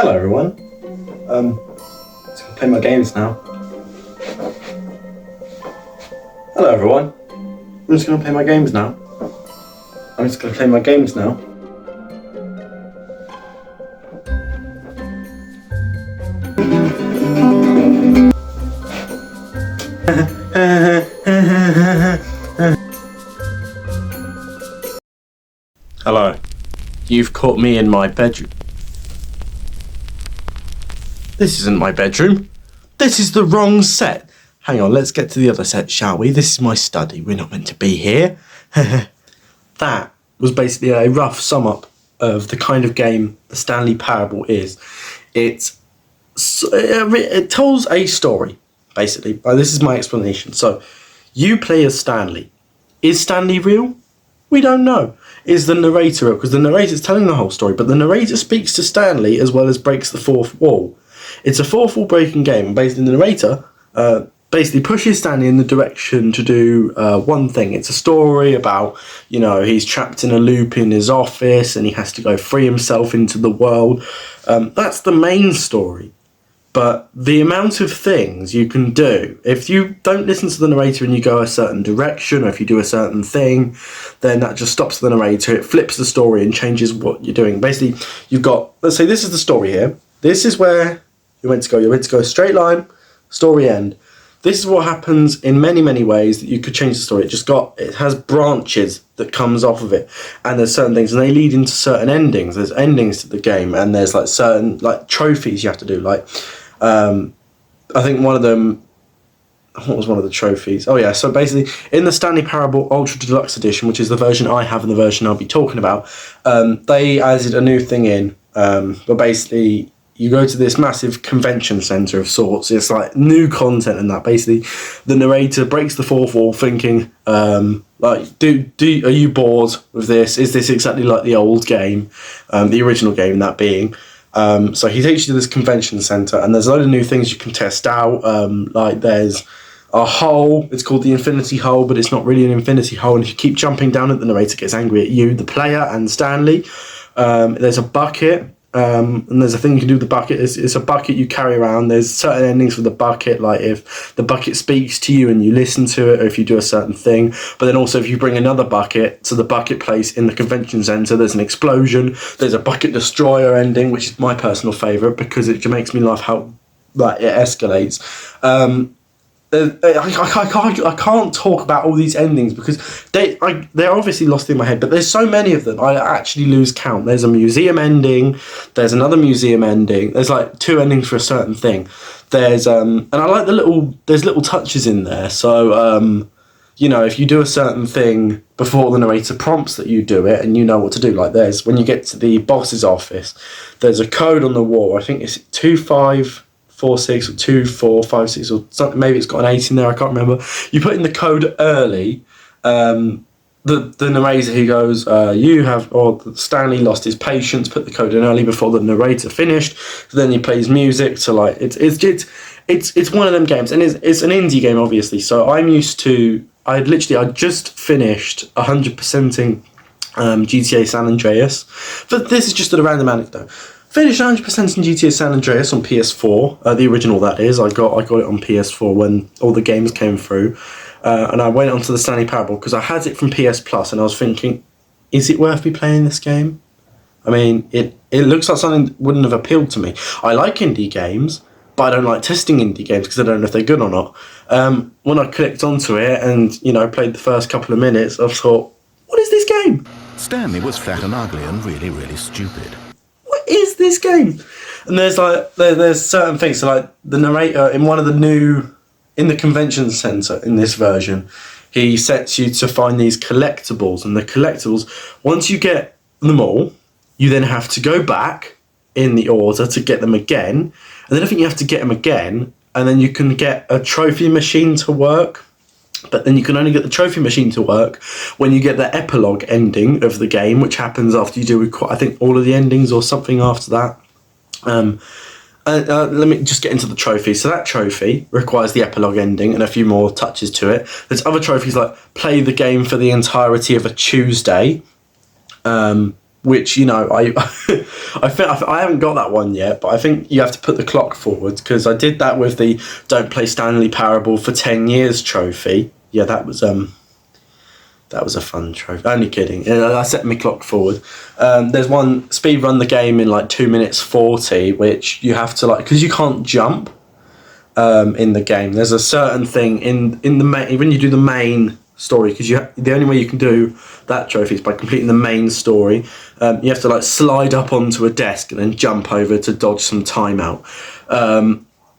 Hello everyone. Just gonna play my games now. Hello everyone. I'm just gonna play my games now. Hello. You've caught me in my bedroom. This isn't my bedroom. This is the wrong set. Hang on, let's get to the other set, shall we? This is my study. We're not meant to be here. That was basically a rough sum up of the kind of game the Stanley Parable is. It tells a story, basically. This is my explanation. So, you play as Stanley. Is Stanley real? We don't know. Is the narrator real? Because the narrator is telling the whole story, but the narrator speaks to Stanley as well as breaks the fourth wall. It's a fourth wall breaking game, and basically the narrator basically pushes Stanley in the direction to do one thing. It's a story about, he's trapped in a loop in his office and he has to go free himself into the world. That's the main story. But the amount of things you can do, if you don't listen to the narrator and you go a certain direction, or if you do a certain thing, then that just stops the narrator. It flips the story and changes what you're doing. Basically, you've got, let's say this is the story here. This is where you're meant to go. You're meant to go straight line, story end. This is what happens in many, many ways that you could change the story. It has branches that comes off of it, and there's certain things, and they lead into certain endings. There's endings to the game, and there's like certain trophies you have to do. I think one of them. What was one of the trophies? Oh yeah, so basically in the Stanley Parable Ultra Deluxe Edition, which is the version I have and the version I'll be talking about, they added a new thing in, but basically you go to this massive convention centre of sorts. It's like new content and that. Basically, the narrator breaks the fourth wall thinking, are you bored with this? Is this exactly like the old game, the original game, that being? So he takes you to this convention centre, and there's a load of new things you can test out. There's a hole, it's called the infinity hole, but it's not really an infinity hole, and if you keep jumping down it, the narrator gets angry at you, the player, and Stanley. There's a bucket. And there's a thing you can do with the bucket. It's a bucket you carry around. There's certain endings for the bucket, like if the bucket speaks to you and you listen to it, or if you do a certain thing. But then also if you bring another bucket to the bucket place in the convention centre, there's an explosion. There's a bucket destroyer ending, which is my personal favourite because it makes me laugh how it escalates. I can't talk about all these endings because they're obviously lost in my head, but there's so many of them I actually lose count. There's a museum ending, there's another museum ending, there's like two endings for a certain thing. There's and I like there's little touches in there. So if you do a certain thing before the narrator prompts that you do it and you know what to do, like there's when you get to the boss's office, there's a code on the wall. I think it's 2546 or 2456 or something. Maybe it's got an 8 in there, I can't remember. You put in the code early. The narrator, he goes, Stanley lost his patience, put the code in early before the narrator finished. So then he plays music to it's one of them games, and it's an indie game obviously. So I'm used to, I just finished 100%ing GTA San Andreas, but this is just a random anecdote. Finished 100% in GTA San Andreas on PS4, the original that is. I got it on PS4 when all the games came through, and I went onto the Stanley Parable because I had it from PS Plus, and I was thinking, is it worth me playing this game? I mean, it looks like something that wouldn't have appealed to me. I like indie games, but I don't like testing indie games because I don't know if they're good or not. When I clicked onto it and played the first couple of minutes, I thought, what is this game? Stanley was fat and ugly and really, really stupid. What is this game? And there's certain things, so like the narrator in the convention centre in this version, he sets you to find these collectibles, and the collectibles, once you get them all, you then have to go back in the order to get them again, and then I think you have to get them again, and then you can get a trophy machine to work. But then you can only get the trophy machine to work when you get the epilogue ending of the game, which happens after you do, I think, all of the endings or something after that. Let me just get into the trophy. So that trophy requires the epilogue ending and a few more touches to it. There's other trophies like play the game for the entirety of a Tuesday. which, you know, I haven't got that one yet, but I think you have to put the clock forward, because I did that with the Don't Play Stanley Parable for 10 years trophy. Yeah, that was a fun trophy. Only kidding. I set my clock forward. There's one, speed run the game in like 2 minutes 40, which you have to, like, because you can't jump in the game. There's a certain thing in the main, when you do the main story, because the only way you can do that trophy is by completing the main story. You have to like slide up onto a desk and then jump over to dodge some timeout.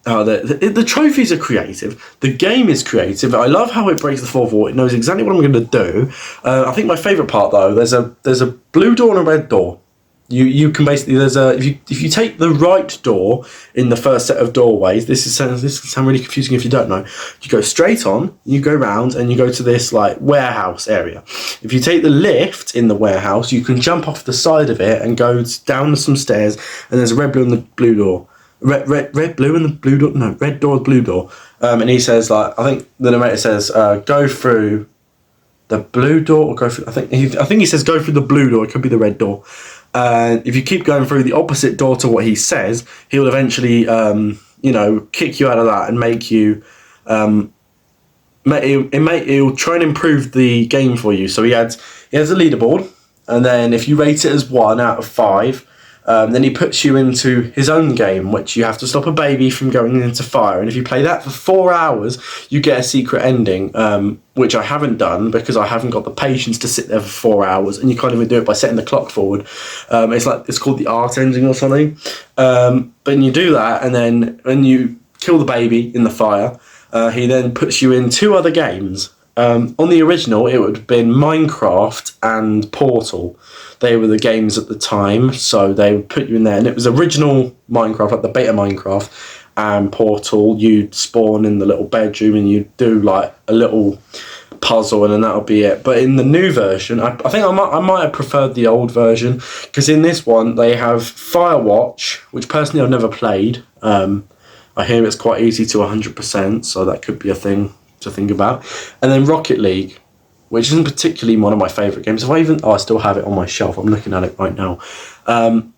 The trophies are creative. The game is creative. I love how it breaks the fourth wall. It knows exactly what I'm going to do. I think my favourite part though, there's a blue door and a red door. You can basically, if you take the right door in the first set of doorways, this can sound really confusing if you don't know. You go straight on, you go round, and you go to this like warehouse area. If you take the lift in the warehouse, you can jump off the side of it and go down some stairs, and there's a red, blue, and the blue door. Red, blue, and the blue door. No, red door, blue door. And he says, like, I think the narrator says, go through the blue door, or go through. I think he says go through the blue door. It could be the red door. And if you keep going through the opposite door to what he says, he'll eventually, kick you out of that and make you. He'll try and improve the game for you. So he has a leaderboard, and then if you rate it as 1 out of 5. Then he puts you into his own game, which you have to stop a baby from going into fire. And if you play that for 4 hours, you get a secret ending, which I haven't done because I haven't got the patience to sit there for 4 hours. And you can't even do it by setting the clock forward. It's called the art ending or something. But you do that, and then when you kill the baby in the fire, he then puts you in 2 other games. On the original, it would have been Minecraft and Portal. They were the games at the time, so they would put you in there. And it was original Minecraft, like the beta Minecraft, and Portal. You'd spawn in the little bedroom and you'd do like a little puzzle, and then that'll be it. But in the new version, I think I might have preferred the old version, because in this one they have Firewatch, which personally I've never played. I hear it's quite easy to 100%, so that could be a thing to think about. And then Rocket League, which isn't particularly one of my favourite games. I still have it on my shelf. I'm looking at it right now. And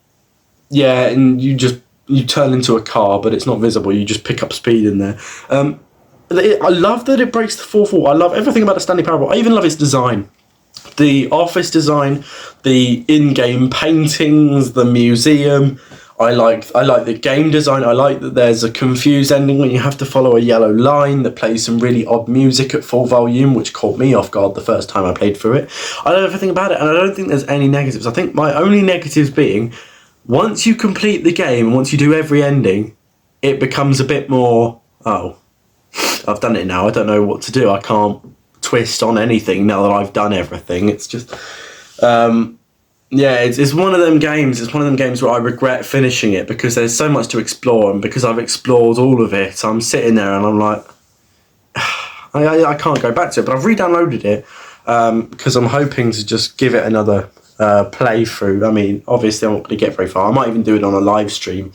you turn into a car, but it's not visible. You just pick up speed in there. I love that it breaks the fourth wall. I love everything about the Stanley Parable. I even love its design. The office design, the in-game paintings, the museum. I like the game design. I like that there's a confused ending when you have to follow a yellow line that plays some really odd music at full volume, which caught me off guard the first time I played through it. I love everything about it, and I don't think there's any negatives. I think my only negatives being, once you complete the game, once you do every ending, it becomes a bit more, I've done it now, I don't know what to do. I can't twist on anything now that I've done everything. It's just... it's one of them games. It's one of them games where I regret finishing it, because there's so much to explore, and because I've explored all of it, I'm sitting there and I'm like, I can't go back to it. But I've re-downloaded it because I'm hoping to just give it another playthrough. I mean, obviously I'm not going to get very far. I might even do it on a live stream.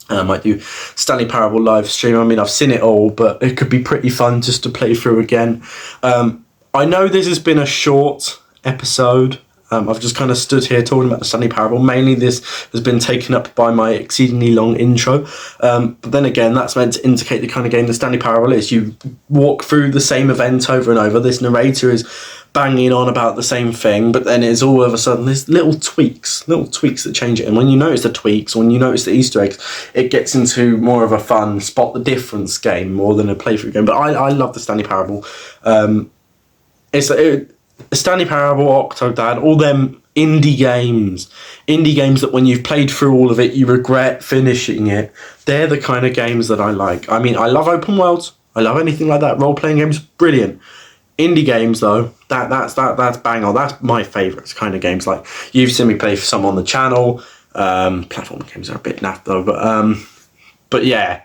I might do Stanley Parable live stream. I mean, I've seen it all, but it could be pretty fun just to play through again. I know this has been a short episode. I've just kind of stood here talking about the Stanley Parable. Mainly this has been taken up by my exceedingly long intro. But then again, that's meant to indicate the kind of game the Stanley Parable is. You walk through the same event over and over. This narrator is banging on about the same thing, but then it's all of a sudden there's little tweaks that change it. And when you notice the tweaks, when you notice the Easter eggs, it gets into more of a fun spot the difference game more than a playthrough game. But I love the Stanley Parable. Stanley Parable, Octodad, all them indie games that when you've played through all of it, you regret finishing it. They're the kind of games that I like. I mean, I love open worlds. I love anything like that. Role-playing games, brilliant. Indie games, though, that's bang on. That's my favourite kind of games. Like, you've seen me play some on the channel. Platform games are a bit naff, though. But yeah.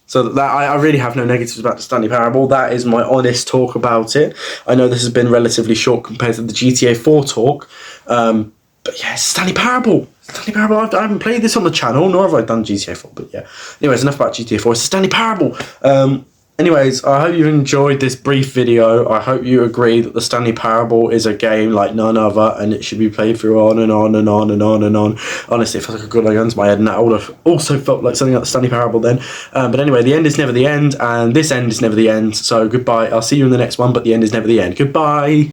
So that I really have no negatives about the Stanley Parable. That is my honest talk about it. I know this has been relatively short compared to the GTA 4 talk. But yeah, Stanley Parable. Stanley Parable, I haven't played this on the channel, nor have I done GTA 4. But yeah. Anyways, enough about GTA 4. It's Stanley Parable. Anyways, I hope you enjoyed this brief video. I hope you agree that the Stanley Parable is a game like none other, and it should be played through on and on and on and on and on. Honestly, it felt like a good gun to my head, and that would have also felt like something like the Stanley Parable then. But anyway, the end is never the end, and this end is never the end. So goodbye. I'll see you in the next one, but the end is never the end. Goodbye.